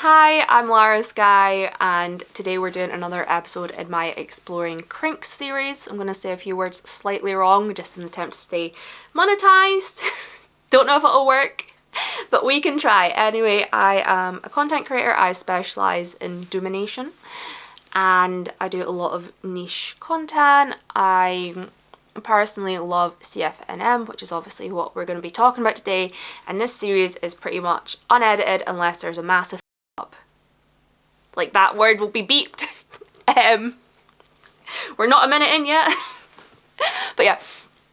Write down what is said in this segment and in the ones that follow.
Hi, I'm Lara Sky, and today we're doing another episode in my Exploring Crinks series. I'm going to say a few words slightly wrong, just in an attempt to stay monetized. Don't know if it'll work, but we can try. Anyway, I am a content creator. I specialise in domination, and I do a lot of niche content. I personally love CFNM, which is obviously what we're going to be talking about today, and this series is pretty much unedited unless there's a massive up. Like, that word will be beeped. We're not a minute in yet. But yeah,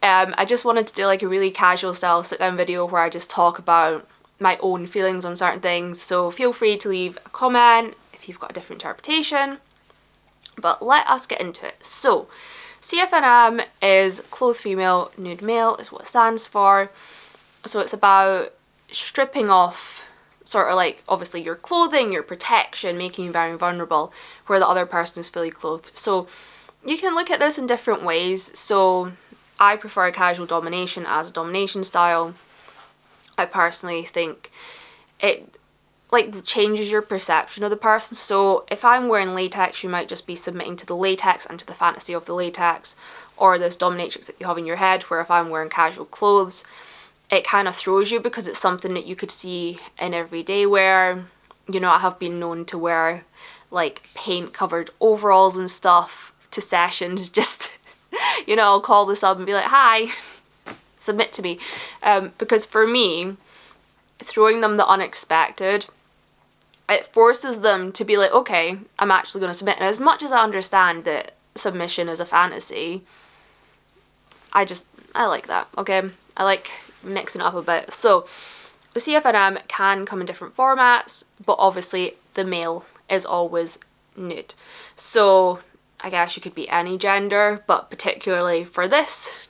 I just wanted to do like a really casual style sit down video where I just talk about my own feelings on certain things, so feel free to leave a comment if you've got a different interpretation. But let us get into it. So CFNM is clothed female, nude male is what it stands for. So it's about stripping off sort of like obviously your clothing, your protection, making you very vulnerable, where the other person is fully clothed. So you can look at this in different ways. So I prefer casual domination as a domination style. I personally think it like changes your perception of the person. So if I'm wearing latex, you might just be submitting to the latex and to the fantasy of the latex, or this dominatrix that you have in your head, where if I'm wearing casual clothes, it kind of throws you because it's something that you could see in everyday wear. You know, I have been known to wear like paint covered overalls and stuff to sessions, just, you know, I'll call this up and be like, hi, submit to me. Because for me, throwing them the unexpected, it forces them to be like, okay, I'm actually going to submit. And as much as I understand that submission is a fantasy, I like that, okay? I like mixing it up a bit. So the CFNM can come in different formats, but obviously the male is always nude. So I guess you could be any gender, but particularly for this,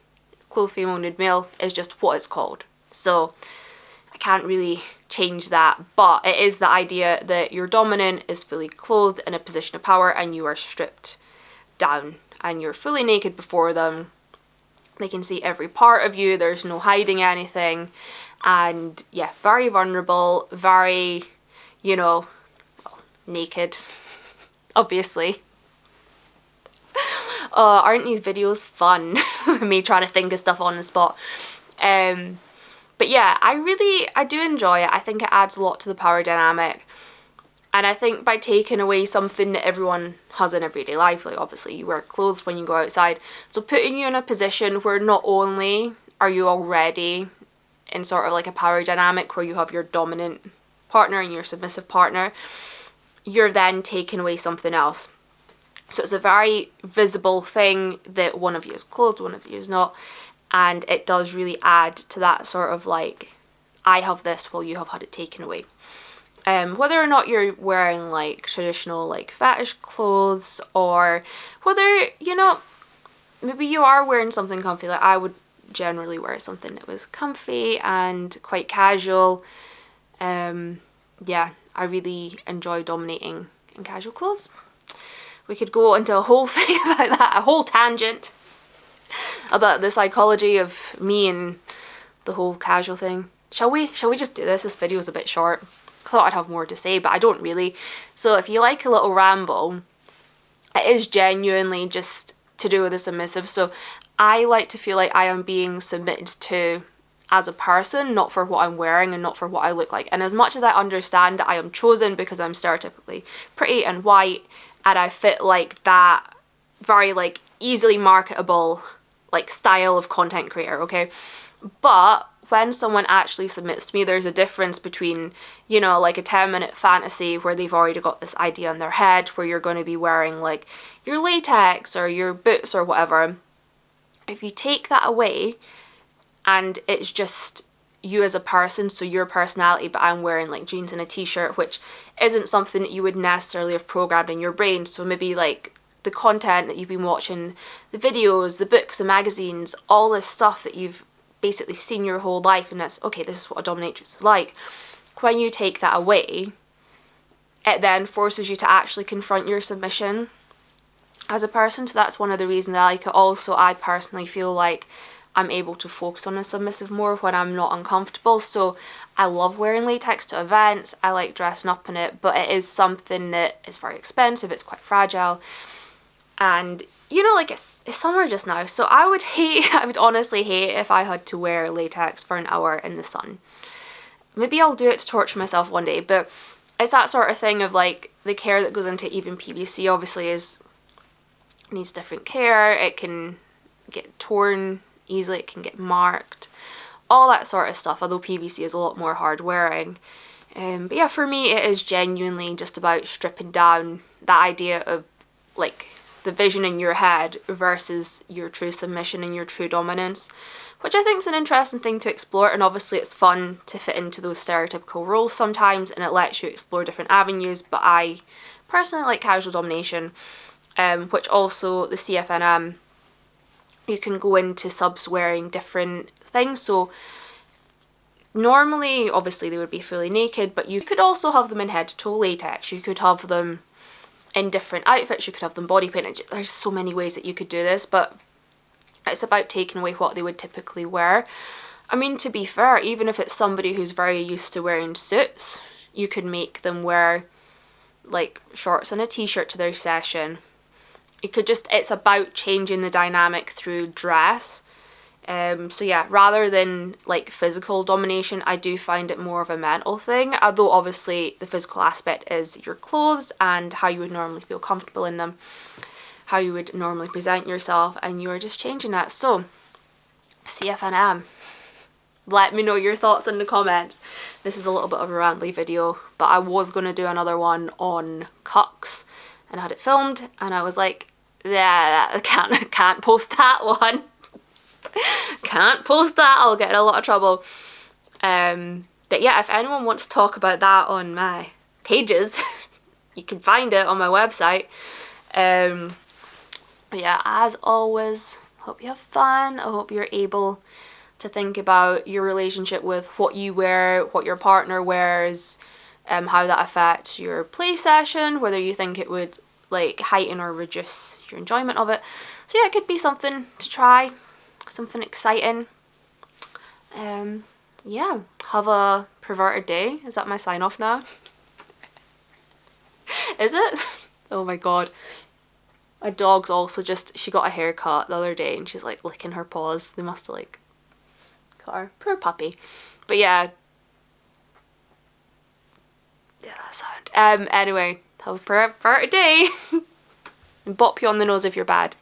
clothed female, nude male is just what it's called. So I can't really change that, but it is the idea that your dominant is fully clothed in a position of power and you are stripped down and you're fully naked before them. They can see every part of you, there's no hiding anything, and yeah, very vulnerable, very, you know, well, naked, obviously. Aren't these videos fun? Me trying to think of stuff on the spot. But yeah, I do enjoy it. I think it adds a lot to the power dynamic. And I think by taking away something that everyone has in everyday life, like obviously you wear clothes when you go outside, so putting you in a position where not only are you already in sort of like a power dynamic where you have your dominant partner and your submissive partner, you're then taking away something else. So it's a very visible thing that one of you is clothed, one of you is not, and it does really add to that sort of like, I have this while you have had it taken away. Whether or not you're wearing like traditional like fetish clothes, or whether, you know, maybe you are wearing something comfy. Like I would generally wear something that was comfy and quite casual. Yeah, I really enjoy dominating in casual clothes. We could go into a whole thing about that, a whole tangent about the psychology of me and the whole casual thing. Shall we just do this? This video is a bit short. I thought I'd have more to say, but I don't really. So if you like a little ramble, it is genuinely just to do with the submissive. So I like to feel like I am being submitted to as a person, not for what I'm wearing and not for what I look like. And as much as I understand that I am chosen because I'm stereotypically pretty and white, and I fit like that very like easily marketable like style of content creator, okay? But when someone actually submits to me, there's a difference between, you know, like a 10-minute fantasy where they've already got this idea in their head where you're going to be wearing like your latex or your boots or whatever. If you take that away and it's just you as a person, so your personality, but I'm wearing like jeans and a t-shirt, which isn't something that you would necessarily have programmed in your brain. So maybe like the content that you've been watching, the videos, the books, the magazines, all this stuff that you've basically seen your whole life, and that's okay, this is what a dominatrix is like. When you take that away, it then forces you to actually confront your submission as a person. So that's one of the reasons I like it. Also, I personally feel like I'm able to focus on a submissive more when I'm not uncomfortable. So I love wearing latex to events, I like dressing up in it, but it is something that is very expensive, it's quite fragile, and you know, like it's summer just now, so I would honestly hate if I had to wear latex for an hour in the sun. Maybe I'll do it to torture myself one day, but it's that sort of thing of like the care that goes into even PVC obviously needs different care. It can get torn easily, it can get marked, all that sort of stuff, although PVC is a lot more hard wearing. But yeah, for me it is genuinely just about stripping down that idea of like the vision in your head versus your true submission and your true dominance, which I think is an interesting thing to explore, and obviously it's fun to fit into those stereotypical roles sometimes, and it lets you explore different avenues, but I personally like casual domination, which also the CFNM, you can go into subs wearing different things, so normally obviously they would be fully naked, but you could also have them in head to toe latex, you could have them in different outfits, you could have them body painted, there's so many ways that you could do this, but it's about taking away what they would typically wear. I mean, to be fair, even if it's somebody who's very used to wearing suits, you could make them wear like shorts and a t-shirt to their session. You could just, it's about changing the dynamic through dress. So yeah, rather than like physical domination, I do find it more of a mental thing, although obviously the physical aspect is your clothes and how you would normally feel comfortable in them, how you would normally present yourself, and you're just changing that. So CFNM, let me know your thoughts in the comments. This is a little bit of a rambly video, but I was going to do another one on cucks and I had it filmed and I was like, yeah, I can't post that one. Can't post that, I'll get in a lot of trouble. But yeah, if anyone wants to talk about that on my pages, you can find it on my website. But yeah, as always, hope you have fun. I hope you're able to think about your relationship with what you wear, what your partner wears, how that affects your play session, whether you think it would like heighten or reduce your enjoyment of it. So yeah, it could be something to try, something exciting. Yeah, have a perverted day. Is that my sign off now? Is it? Oh my god. My dog's also just, she got a haircut the other day and she's like licking her paws. They must have like cut her. Poor puppy. But yeah. Yeah, that sound. Anyway, have a perverted day. And bop you on the nose if you're bad.